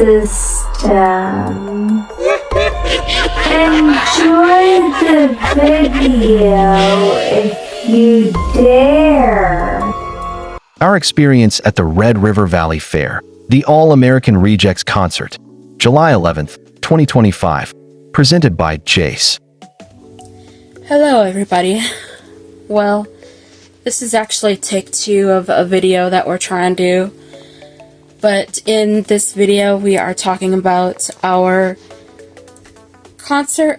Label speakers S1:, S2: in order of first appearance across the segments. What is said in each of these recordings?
S1: system. Enjoy the video if you dare.
S2: Our experience at the Red River Valley Fair, the All-American Rejects Concert, July 11th, 2025, presented by Jace.
S3: Hello everybody. Well, this is actually take 2 of a video that we're trying to do. But in this video we are talking about our concert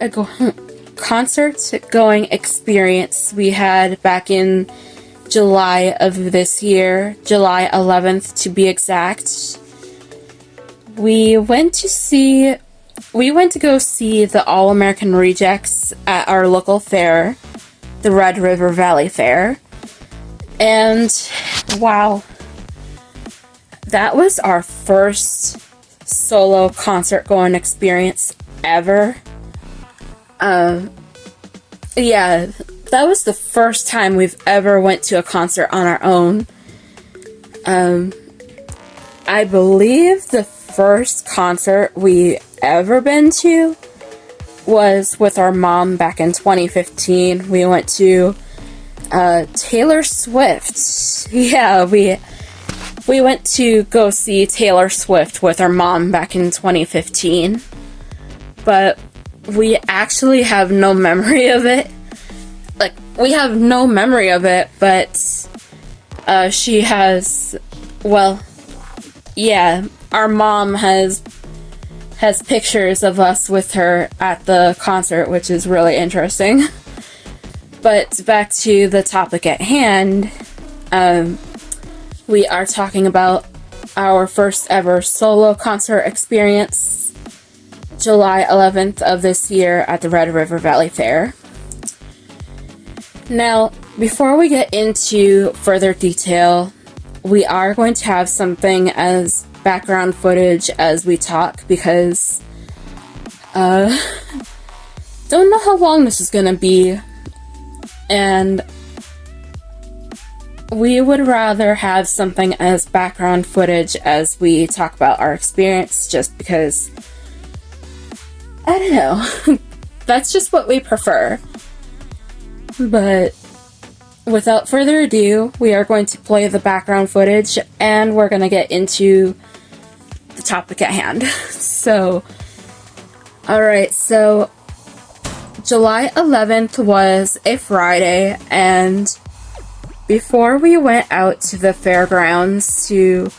S3: going experience we had back in July of this year, July 11th to be exact. We went to go see the All-American Rejects at our local fair, the Red River Valley Fair. And wow, that was our first solo concert going experience ever. Yeah, that was the first time we've ever went to a concert on our own. I believe the first concert we ever been to was with our mom back in 2015. We went to Taylor Swift. Yeah, we went to go see Taylor Swift with our mom back in 2015. But we actually have no memory of it. Like, we have no memory of it, but she has, well, yeah, our mom has pictures of us with her at the concert, which is really interesting. But back to the topic at hand, we are talking about our first ever solo concert experience, July 11th of this year at the Red River Valley Fair. Now, before we get into further detail, we are going to have something as background footage as we talk because don't know how long this is gonna be, and we would rather have something as background footage as we talk about our experience, just because I don't know. That's just what we prefer. But without further ado, we are going to play the background footage and we're going to get into the topic at hand. So, alright, so July 11th was a Friday, and before we went out to the fairgrounds to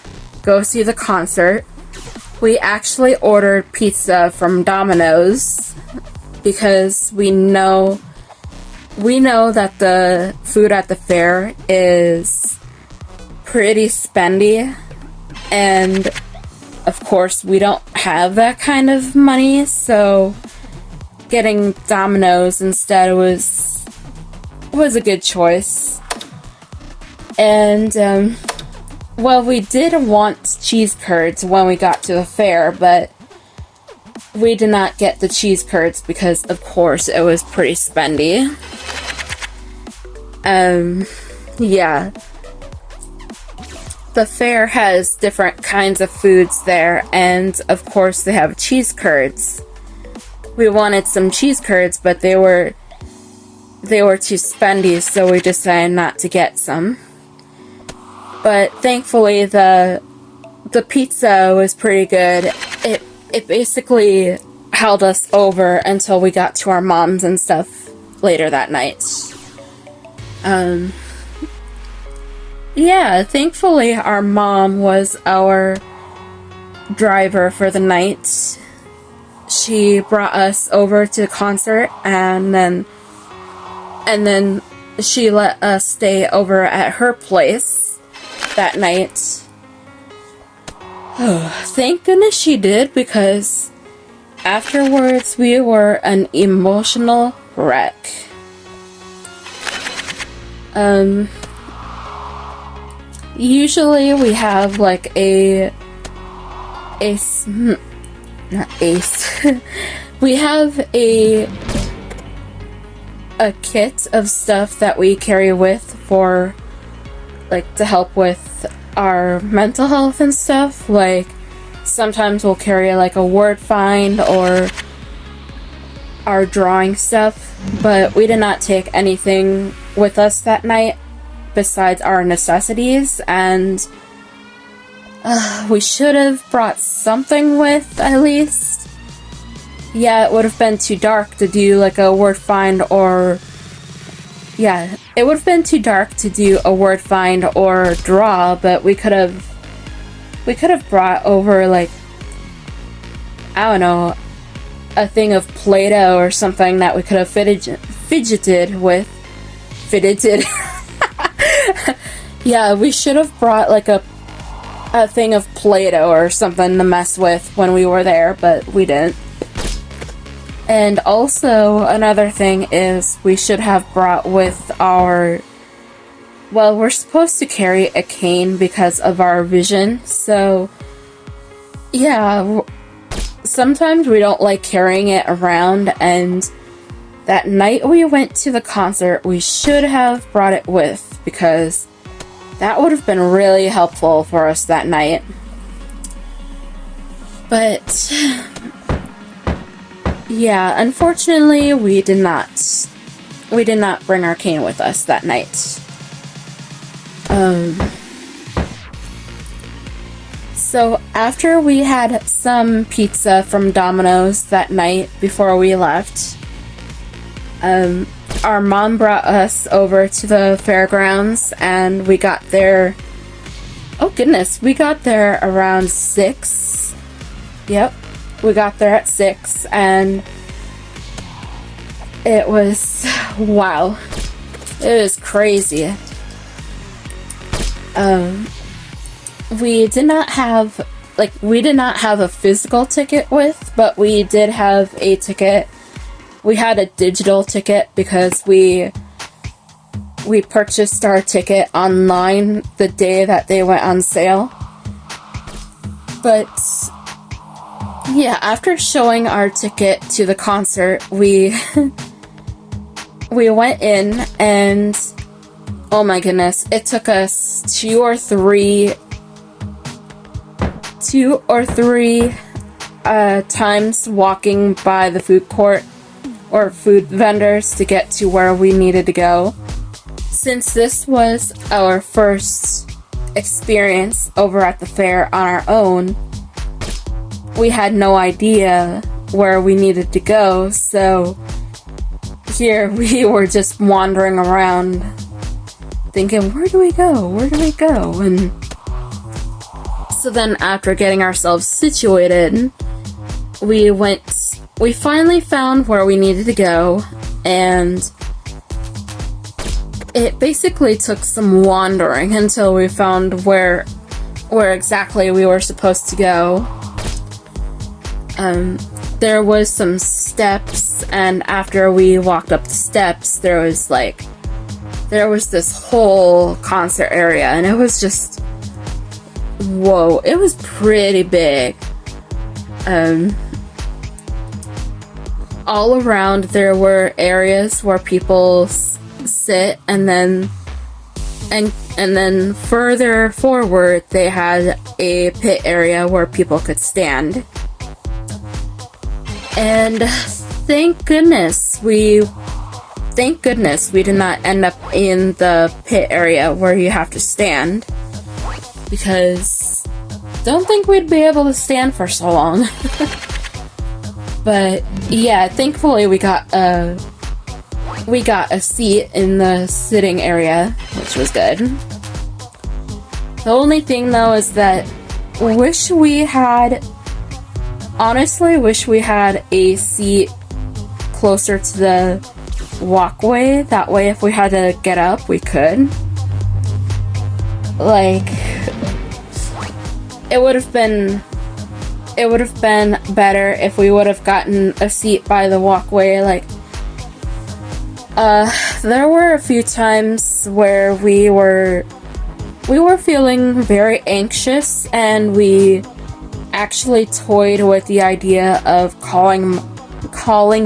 S3: go see the concert, we actually ordered pizza from Domino's because we know that the food at the fair is pretty spendy, and of course we don't have that kind of money, so getting Domino's instead was a good choice. And well, we did want cheese curds when we got to the fair, but we did not get the cheese curds because, of course, it was pretty spendy. Yeah. The fair has different kinds of foods there, and of course they have cheese curds. We wanted some cheese curds, but they were too spendy, so we decided not to get some. But thankfully the pizza was pretty good. It basically held us over until we got to our moms and stuff later that night. Yeah, thankfully our mom was our driver for the night. She brought us over to the concert, and then she let us stay over at her place that night. Oh, thank goodness she did, because afterwards we were an emotional wreck. Usually we have like we have a kit of stuff that we carry with for, like, to help with our mental health and stuff, like sometimes we'll carry like a word find or our drawing stuff, but we did not take anything with us that night besides our necessities, and we should have brought something with at least. Yeah, it would have been too dark to do like a word find or... Yeah, it would have been too dark to do a word find or draw, but we could have brought over like, I don't know, a thing of Play-Doh or something that we could have fidgeted with. Fidgeted. Yeah, we should have brought like a thing of Play-Doh or something to mess with when we were there, but we didn't. And also, another thing is we should have brought with our... Well, we're supposed to carry a cane because of our vision, so... Yeah, sometimes we don't like carrying it around, and that night we went to the concert, we should have brought it with, because that would have been really helpful for us that night. But... Yeah, unfortunately, we did not bring our cane with us that night. So after we had some pizza from Domino's that night before we left, our mom brought us over to the fairgrounds, and we got there... Oh goodness, we got there around 6. Yep. We got there at 6, and it was, wow, it was crazy. We did not have a physical ticket with, but we did have a ticket. We had a digital ticket because we purchased our ticket online the day that they went on sale. But yeah, after showing our ticket to the concert, we went in, and oh my goodness, it took us two or three times walking by the food court or food vendors to get to where we needed to go. Since this was our first experience over at the fair on our own, we had no idea where we needed to go, so here we were just wandering around thinking, where do we go? Where do we go? And so then after getting ourselves situated, we finally found where we needed to go, and it basically took some wandering until we found where exactly we were supposed to go. There was some steps, and after we walked up the steps, there was this whole concert area, and it was just, whoa, it was pretty big. All around there were areas where people sit, and then further forward they had a pit area where people could stand. And thank goodness we did not end up in the pit area where you have to stand, because don't think we'd be able to stand for so long. But yeah, thankfully we got a seat in the sitting area, which was good. The only thing though is that wish we had a seat closer to the walkway. That way if we had to get up, we could. Like, it would have been better if we would have gotten a seat by the walkway. Like, there were a few times where we were feeling very anxious, and we actually toyed with the idea of calling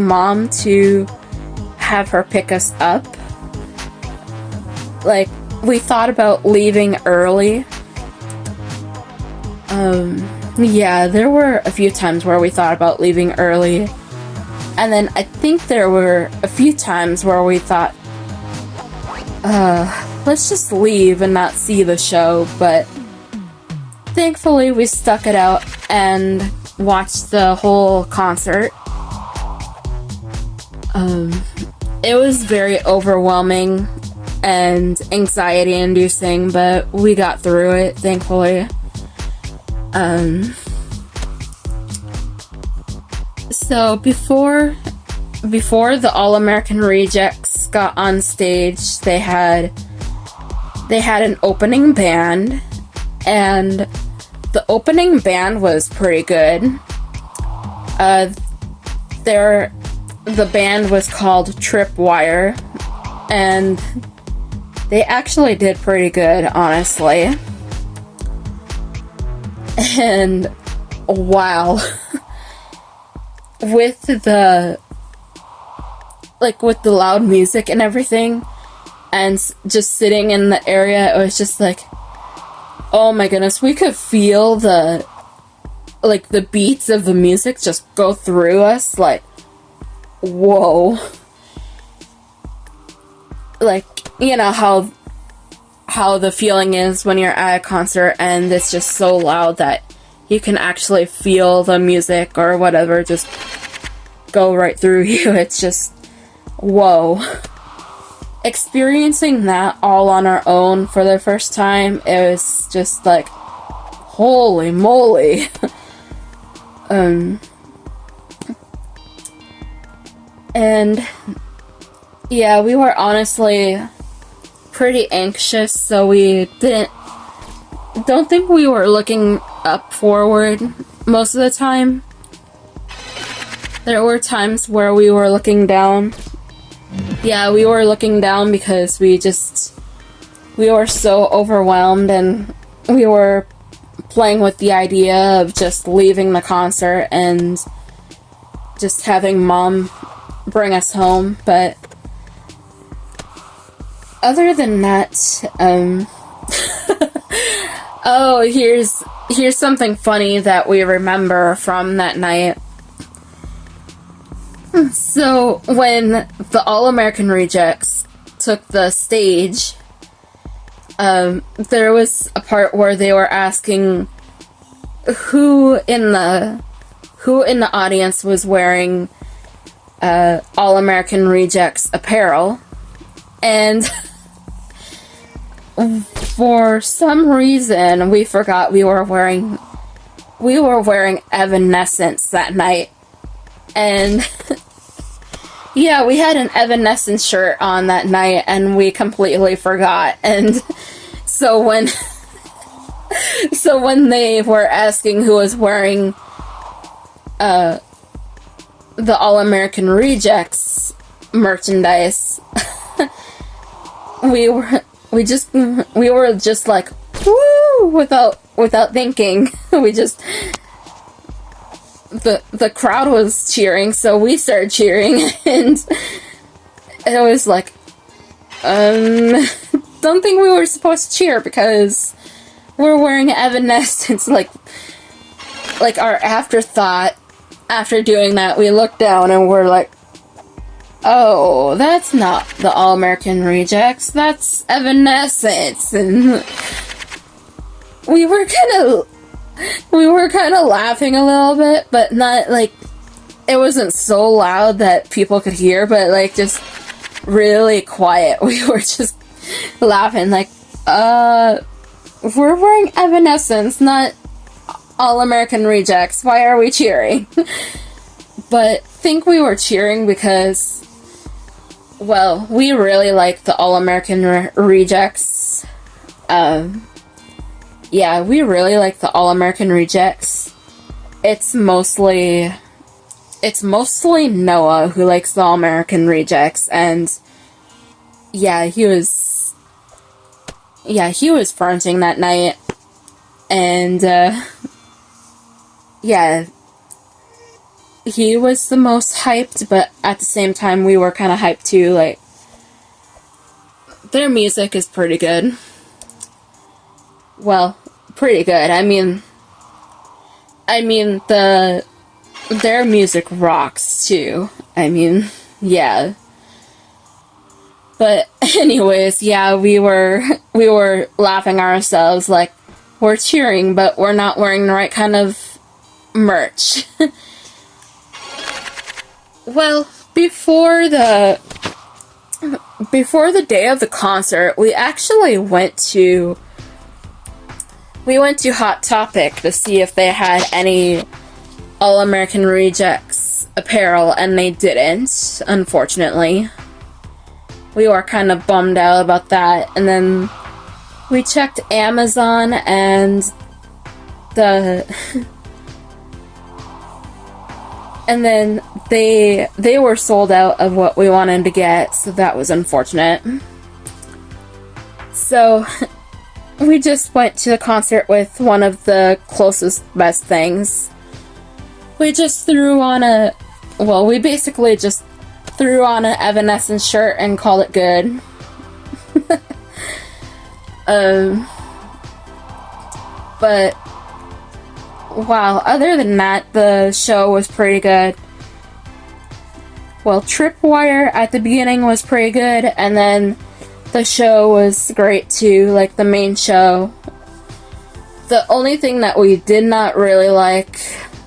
S3: mom to have her pick us up. Like, we thought about leaving early. Yeah, there were a few times where we thought about leaving early. And then I think there were a few times where we thought, let's just leave and not see the show. But thankfully we stuck it out and watched the whole concert. It was very overwhelming and anxiety inducing, but we got through it, thankfully. So before the All-American Rejects got on stage, they had an opening band, and the opening band was pretty good. The band was called Tripwire, and they actually did pretty good, honestly. And wow. with the loud music and everything, and just sitting in the area, it was just like, oh my goodness, we could feel the beats of the music just go through us, like, whoa. Like, you know how the feeling is when you're at a concert and it's just so loud that you can actually feel the music or whatever just go right through you. It's just, whoa. Experiencing that all on our own for the first time, it was just like, holy moly. And yeah, we were honestly pretty anxious, so we don't think we were looking up forward most of the time. There were times where we were looking down. Yeah, we were looking down because we were so overwhelmed, and we were playing with the idea of just leaving the concert and just having Mom bring us home. But other than that, oh, here's something funny that we remember from that night. So, when the All-American Rejects took the stage, there was a part where they were asking who in the audience was wearing All-American Rejects apparel, and for some reason we forgot we were wearing Evanescence that night. And yeah, we had an Evanescence shirt on that night, and we completely forgot. And so when they were asking who was wearing the All-American Rejects merchandise, we were just like, woo, without thinking. We just, the crowd was cheering, so we started cheering, and it was like, don't think we were supposed to cheer because we're wearing Evanescence. Like our afterthought after doing that, we looked down and we're like, oh, that's not the All-American Rejects, that's Evanescence. And we were kind of laughing a little bit, but not like, it wasn't so loud that people could hear, but like just really quiet. We were just laughing like, we're wearing Evanescence, not All-American Rejects. Why are we cheering? But think we were cheering because, well, we really like the All-American Rejects. Yeah, we really like the All-American Rejects. It's mostly Noah who likes the All-American Rejects, and yeah, he was fronting that night, and yeah, he was the most hyped, but at the same time we were kind of hyped too. Like, their music is pretty good. Well, pretty good. I mean, I mean, their music rocks too. I mean, yeah. But anyways, yeah, we were laughing ourselves, like, we're cheering, but we're not wearing the right kind of merch. Well, before the day of the concert, we actually went to Hot Topic to see if they had any All-American Rejects apparel, and they didn't, unfortunately. We were kind of bummed out about that, and then we checked Amazon, and and then they were sold out of what we wanted to get, so that was unfortunate. So we just went to the concert with one of the closest best things. We just we basically just threw on an Evanescence shirt and called it good. But wow, other than that, the show was pretty good. Well, Tripwire at the beginning was pretty good, and then the show was great too, like the main show. The only thing that we did not really like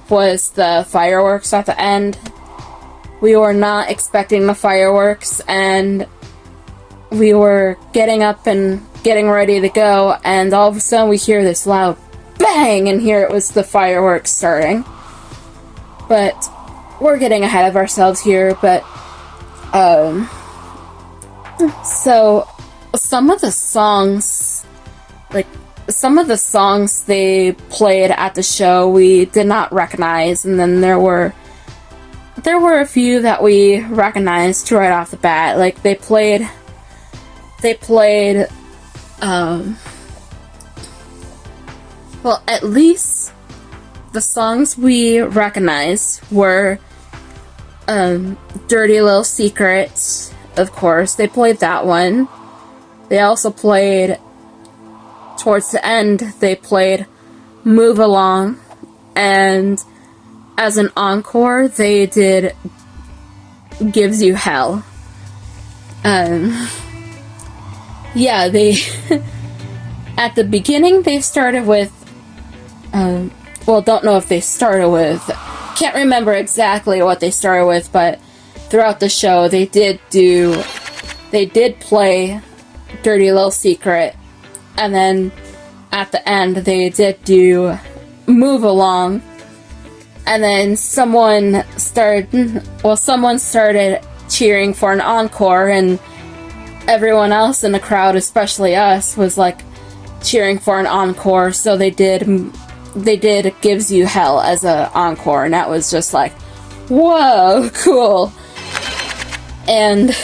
S3: was the fireworks at the end. We were not expecting the fireworks, and we were getting up and getting ready to go, and all of a sudden we hear this loud bang, and here it was the fireworks starting. But we're getting ahead of ourselves here, but so some of the songs they played at the show we did not recognize, and then there were a few that we recognized right off the bat. Like they played well, at least the songs we recognized were Dirty Little Secret, of course. They played that one. They also played, towards the end, they played Move Along, and as an encore, they did Gives You Hell. Yeah, they at the beginning they started with don't know if they started with, can't remember exactly what they started with, but throughout the show they did play Dirty Little Secret, and then at the end they did do Move Along, and then someone started cheering for an encore, and everyone else in the crowd, especially us, was like cheering for an encore, so they did Gives You Hell as a encore, and that was just like, whoa, cool. And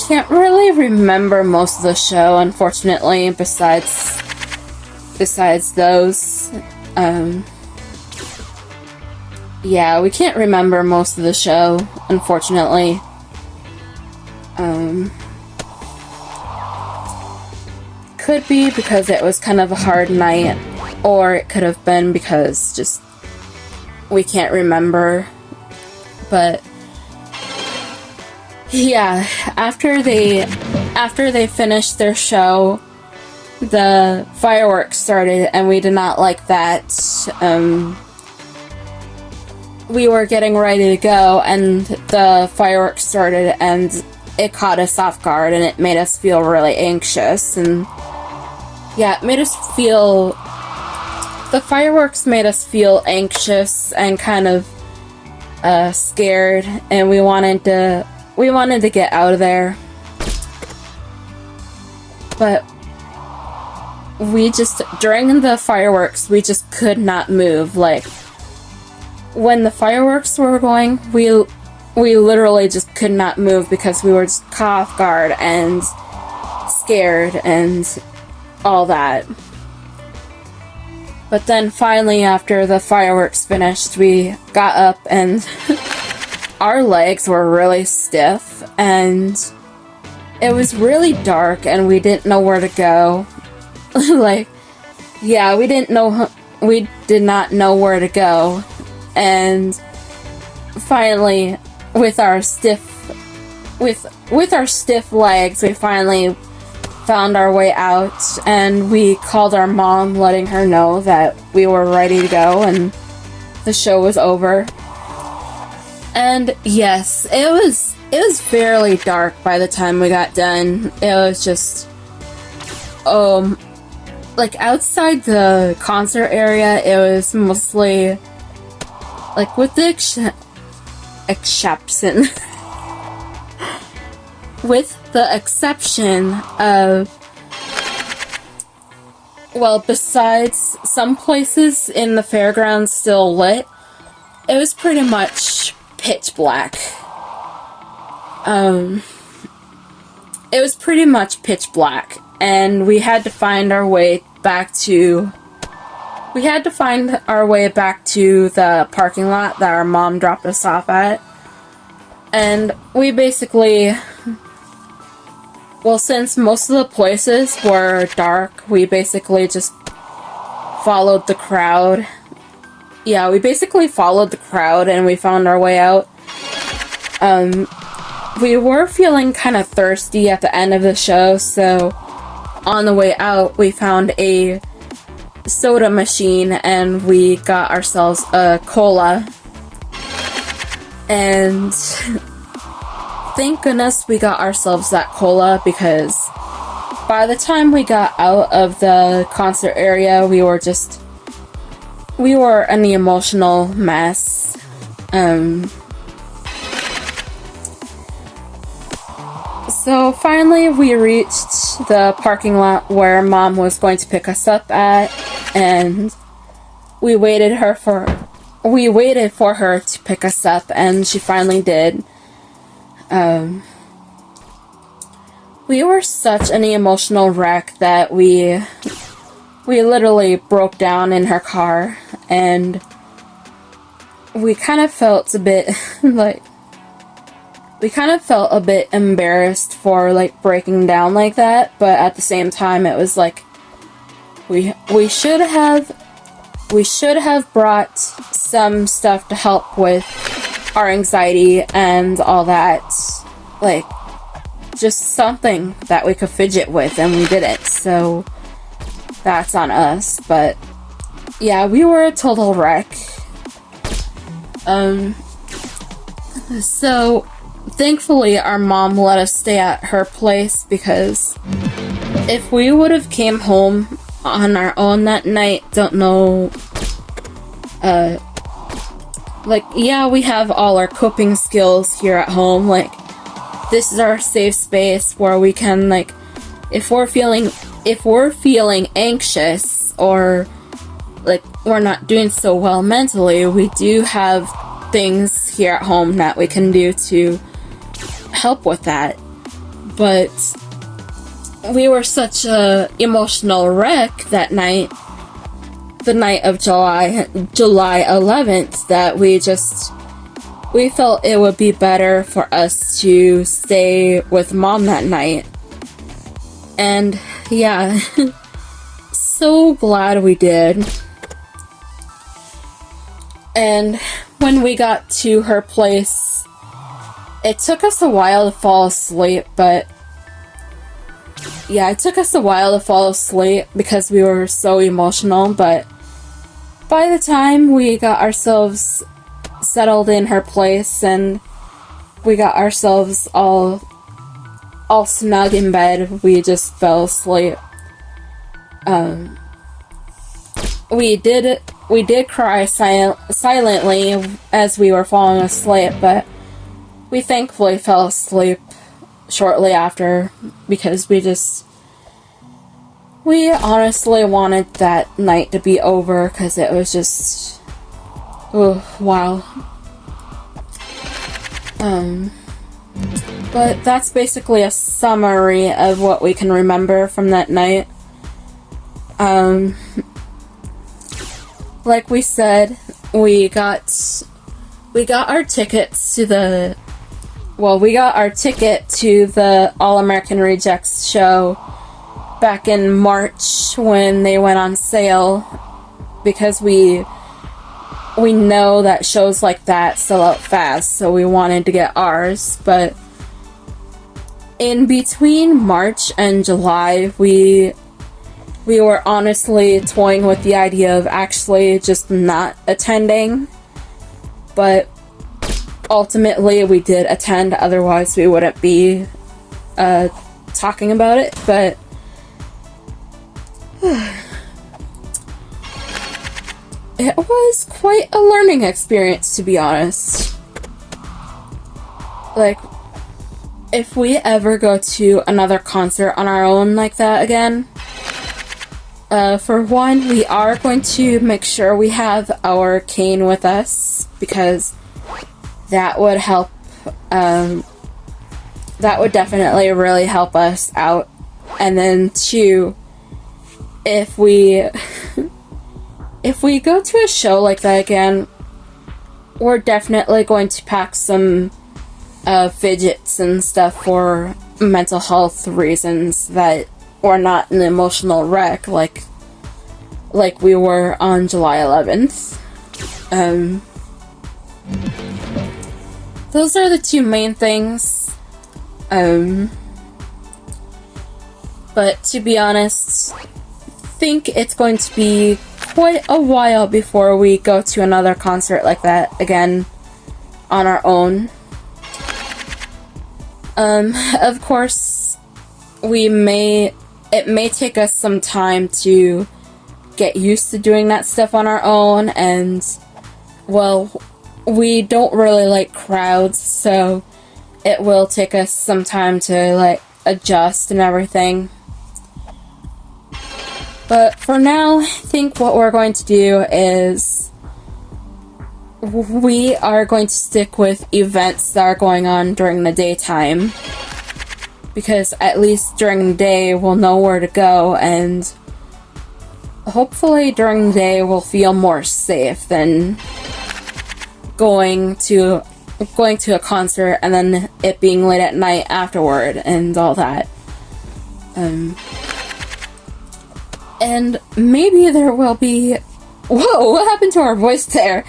S3: can't really remember most of the show, unfortunately, besides those. Yeah, we can't remember most of the show, unfortunately. Could be because it was kind of a hard night, or it could have been because just we can't remember. But yeah, after they finished their show, the fireworks started, and we did not like that. We were getting ready to go, and the fireworks started, and it caught us off guard, and it made us feel really anxious. And yeah, it made us feel, the fireworks made us feel anxious and kind of scared, and we wanted to get out of there. But during the fireworks, we just could not move. Like, when the fireworks were going, we literally just could not move because we were just caught off guard and scared and all that. But then finally, after the fireworks finished, we got up, and our legs were really stiff, and it was really dark, and we didn't know where to go. Like, yeah, we didn't know we did not know where to go. And finally, with our stiff legs, we finally found our way out, and we called our mom, letting her know that we were ready to go and the show was over. And yes, it was fairly dark by the time we got done. It was just like outside the concert area, it was mostly like with the exception with the exception of, well, besides some places in the fairgrounds still lit, it was pretty much pitch black. It was pretty much pitch black, and we had to find our way back to the parking lot that our mom dropped us off at. And we basically, well, since most of the places were dark, we basically just followed the crowd. Yeah, we basically followed the crowd and we found our way out. We were feeling kind of thirsty at the end of the show, so on the way out, we found a soda machine and we got ourselves a cola. And thank goodness we got ourselves that cola, because by the time we got out of the concert area, we were an emotional mess. So finally we reached the parking lot where Mom was going to pick us up at, and we waited for her to pick us up, and she finally did. We were such an emotional wreck that we literally broke down in her car, and we kind of felt a bit embarrassed for like breaking down like that, but at the same time it was like we should have brought some stuff to help with our anxiety and all that, like just something that we could fidget with, and we didn't, so that's on us. But yeah, we were a total wreck. So thankfully our mom let us stay at her place, because if we would have came home on our own that night, don't know, like, yeah, we have all our coping skills here at home, like, this is our safe space where we can, like, if we're feeling anxious, or like we're not doing so well mentally, we do have things here at home that we can do to help with that. But we were such a emotional wreck that night, the night of July 11th, that we felt it would be better for us to stay with Mom that night. And yeah, so glad we did. And when we got to her place, it took us a while to fall asleep, but yeah, it took us a while to fall asleep because we were so emotional, but by the time we got ourselves settled in her place and we got ourselves all snug in bed, we just fell asleep. We did cry silently as we were falling asleep, but we thankfully fell asleep shortly after, because we honestly wanted that night to be over, because it was just, oh, wow. But that's basically a summary of what we can remember from that night. Like we said, we got our tickets to the, well, we got our ticket to the All American Rejects show back in March when they went on sale. because we know that shows like that sell out fast, so we wanted to get ours. But in between March and July, we were honestly toying with the idea of actually just not attending, but ultimately we did attend, otherwise we wouldn't be talking about it. But it was quite a learning experience, to be honest. Like, if we ever go to another concert on our own like that again, for one, we are going to make sure we have our cane with us, because that would help, that would definitely really help us out. And then two, if we go to a show like that again, we're definitely going to pack some fidgets and stuff for mental health reasons, that we're not an emotional wreck like we were on July 11th. Those are the two main things. But to be honest, I think it's going to be quite a while before we go to another concert like that again on our own. Of course, it may take us some time to get used to doing that stuff on our own, and, well, we don't really like crowds, so it will take us some time to, like, adjust and everything. But for now, I think what we're going to do is we are going to stick with events that are going on during the daytime, because at least during the day we'll know where to go, and hopefully during the day we'll feel more safe than going to a concert and then it being late at night afterward and all that. And maybe there will be... Whoa, what happened to our voice there?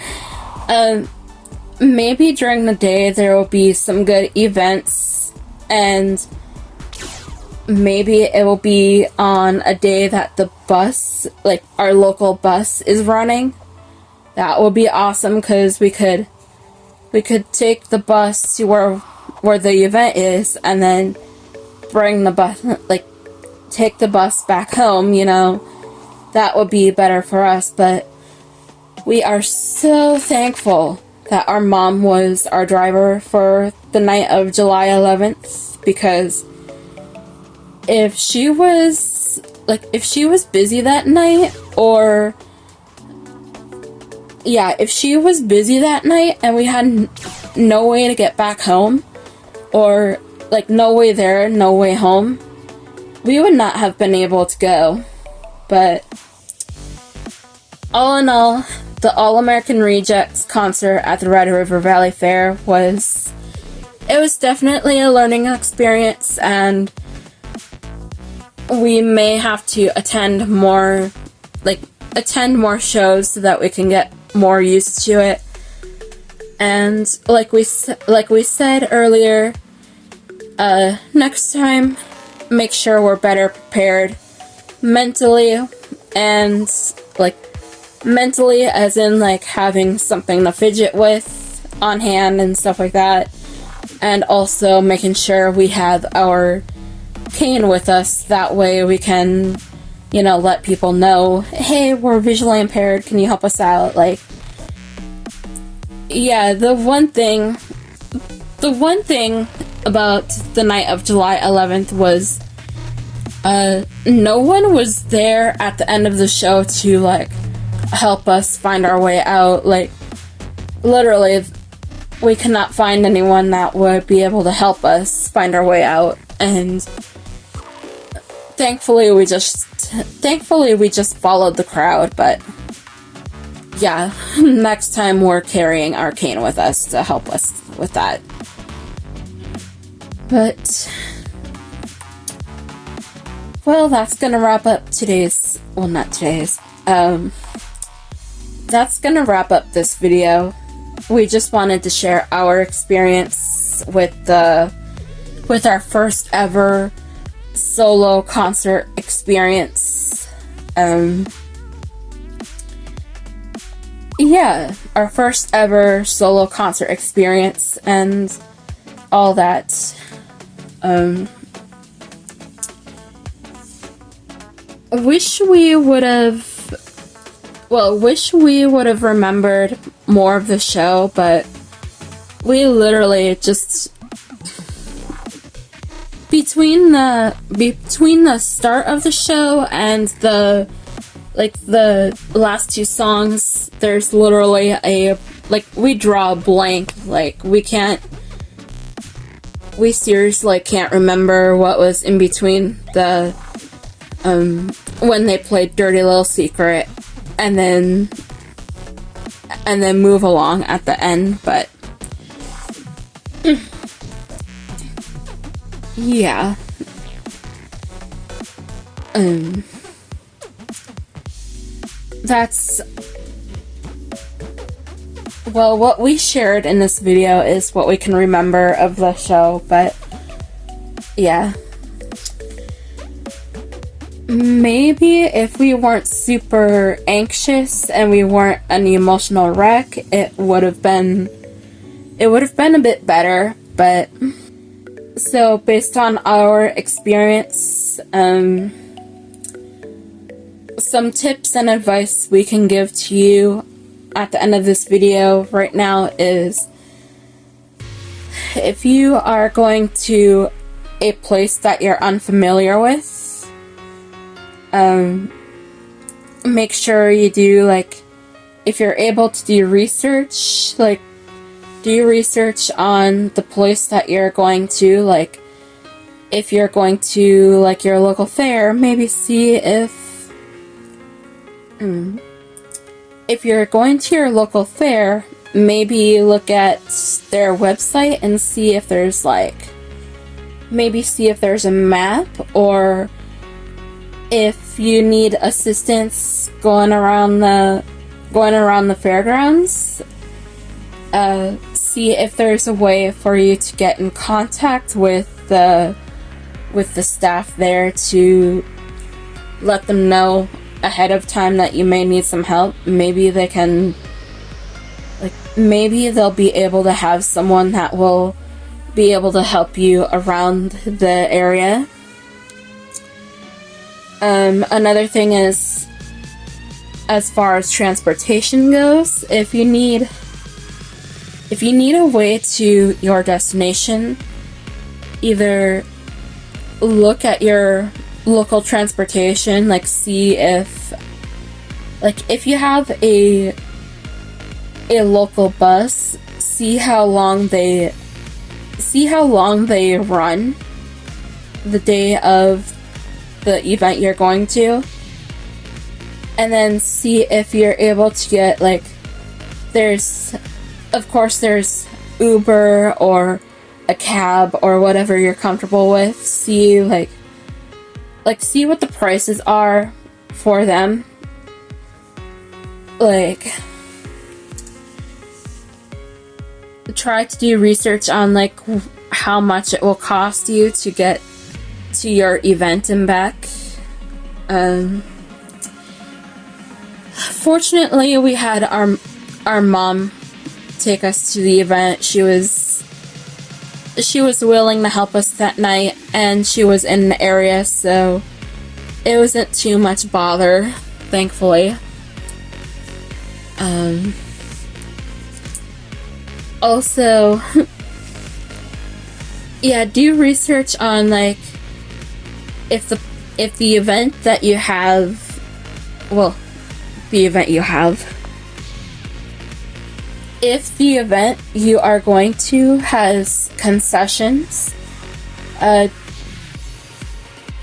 S3: Maybe during the day there will be some good events, and maybe it will be on a day that the bus, like our local bus, is running. That would be awesome, because we could take the bus to where the event is, and then bring the bus, like, take the bus back home, you know. That would be better for us. But we are so thankful that our mom was our driver for the night of July 11th, because if she was busy that night, or yeah, if she was busy that night and we had no way to get back home, or like no way there, no way home, we would not have been able to go. But all in all, the All American Rejects concert at the Red River Valley Fair was definitely a learning experience, and we may have to attend more shows so that we can get more used to it. And like we said earlier, next time, make sure we're better prepared mentally, and mentally as in like having something to fidget with on hand and stuff like that, and also making sure we have our cane with us. That way we can, let people know, hey, we're visually impaired, can you help us out? Like, yeah, the one thing about the night of July 11th was no one was there at the end of the show to like help us find our way out. Like, literally, we could not find anyone that would be able to help us find our way out, and thankfully we just followed the crowd. But yeah, next time we're carrying our cane with us to help us with that. But well, that's gonna wrap up that's gonna wrap up this video. We just wanted to share our experience with our first ever solo concert experience. Yeah, our first ever solo concert experience and all that. Wish we would have remembered more of the show, but we literally just between the start of the show and the last two songs, there's literally we draw a blank. We seriously can't remember what was in between the when they played Dirty Little Secret and then Move Along at the end, but yeah. That's, well, what we shared in this video is what we can remember of the show, but yeah. Maybe if we weren't super anxious and we weren't an emotional wreck, it would have been a bit better, but so based on our experience, some tips and advice we can give to you at the end of this video right now is, if you are going to a place that you're unfamiliar with, make sure you do, if you're able to do research, do research on the place that you're going to, if you're going to, your local fair, maybe see if you're going to your local fair, maybe look at their website and see if there's a map, or if you need assistance going around the fairgrounds, see if there's a way for you to get in contact with the staff there to let them know ahead of time that you may need some help. Maybe they can, maybe they'll be able to have someone that will be able to help you around the area. Another thing is, as far as transportation goes, if you need a way to your destination, either look at your local transportation, see if you have a local bus, see how long they run the day of the event you're going to, and then see if you're able to get, there's Uber or a cab or whatever you're comfortable with. See see what the prices are for them. Try to do research on how much it will cost you to get to your event and back. Fortunately, we had our mom take us to the event. She was willing to help us that night, and she was in the area, so it wasn't too much bother, thankfully. Also, yeah, do research on if the event that you have, if the event you are going to has concessions,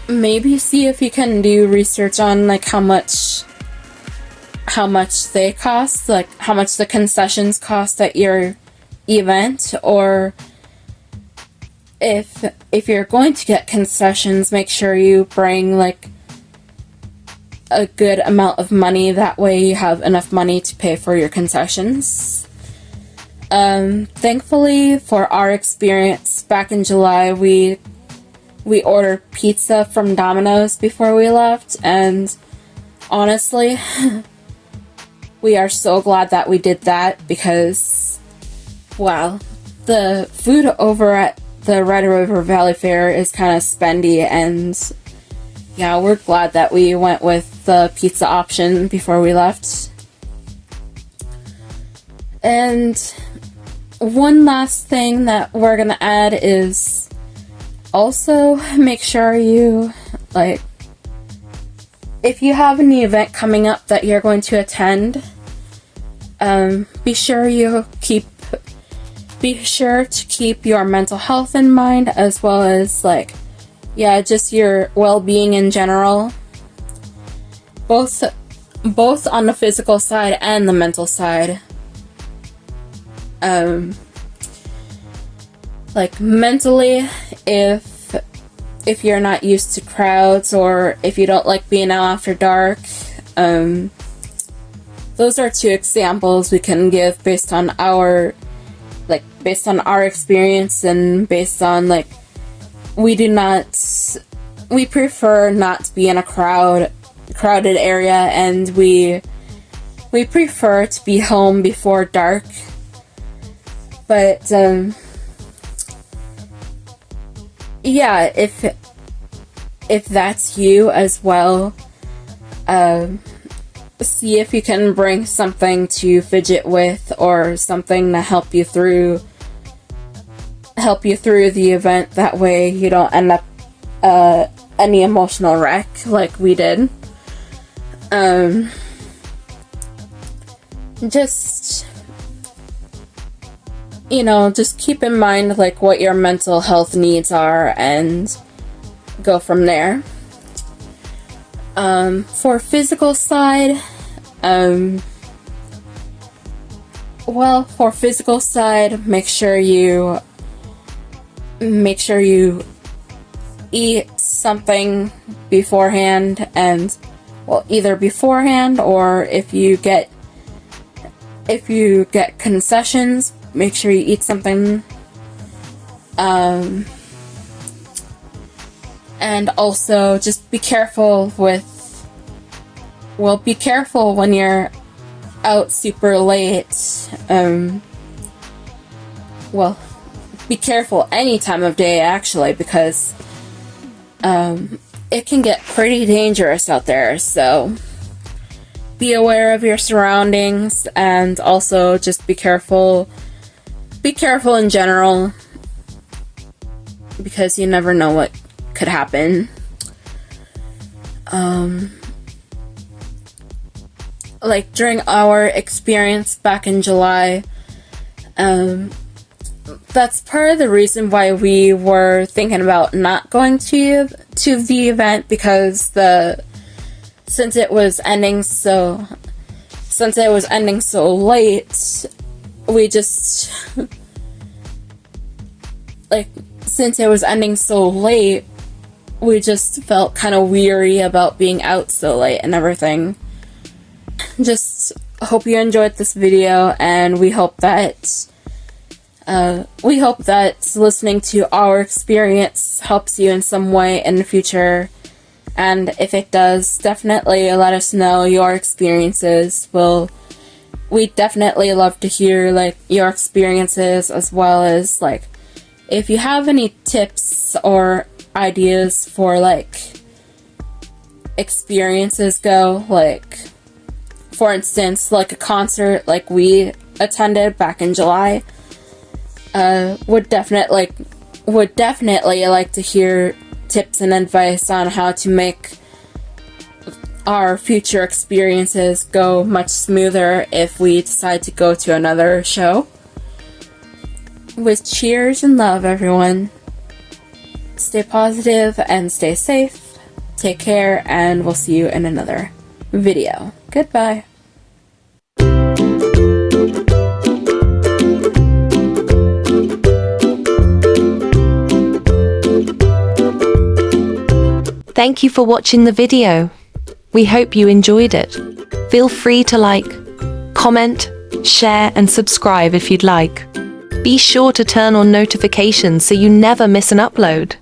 S3: maybe see if you can do research on how much they cost, how much the concessions cost at your event, or if you're going to get concessions, make sure you bring a good amount of money. That way you have enough money to pay for your concessions. Thankfully for our experience back in July, we ordered pizza from Domino's before we left, and honestly, we are so glad that we did that because, wow, the food over at the Red River Valley Fair is kind of spendy, and yeah, we're glad that we went with the pizza option before we left. And one last thing that we're gonna add is also make sure you, like, if you have any event coming up that you're going to attend, be sure to keep your mental health in mind, as well as, like, yeah, just your well-being in general, both on the physical side and the mental side. Like, mentally, if you're not used to crowds, or if you don't like being out after dark, those are two examples we can give based on our experience, and based on, like, we prefer not to be in a crowded area, and we prefer to be home before dark. But yeah, if that's you as well, see if you can bring something to fidget with, or something to help you through the event. That way you don't end up any emotional wreck like we did. Just keep in mind, like, what your mental health needs are, and go from there. For physical side, make sure you eat something beforehand, and, well, either beforehand, or if you get concessions, make sure you eat something. And also just be careful when you're out super late. Well, be careful any time of day, actually, because it can get pretty dangerous out there. So be aware of your surroundings, and also just be careful in general, because you never know what could happen. Like, during our experience back in July, that's part of the reason why we were thinking about not going to the event, because since it was ending so late, we just felt kind of weary about being out so late and everything. Just hope you enjoyed this video, and we hope that listening to our experience helps you in some way in the future. And if it does, definitely let us know your experiences. We'd definitely love to hear, like, your experiences, as well as, like, if you have any tips or ideas for, like, experiences go, like, for instance, like a concert like we attended back in July, would definitely like to hear tips and advice on how to make our future experiences go much smoother if we decide to go to another show. With cheers and love, everyone. Stay positive and stay safe. Take care, and we'll see you in another video. Goodbye.
S4: Thank you for watching the video. We hope you enjoyed it. Feel free to like, comment, share, and subscribe if you'd like. Be sure to turn on notifications so you never miss an upload.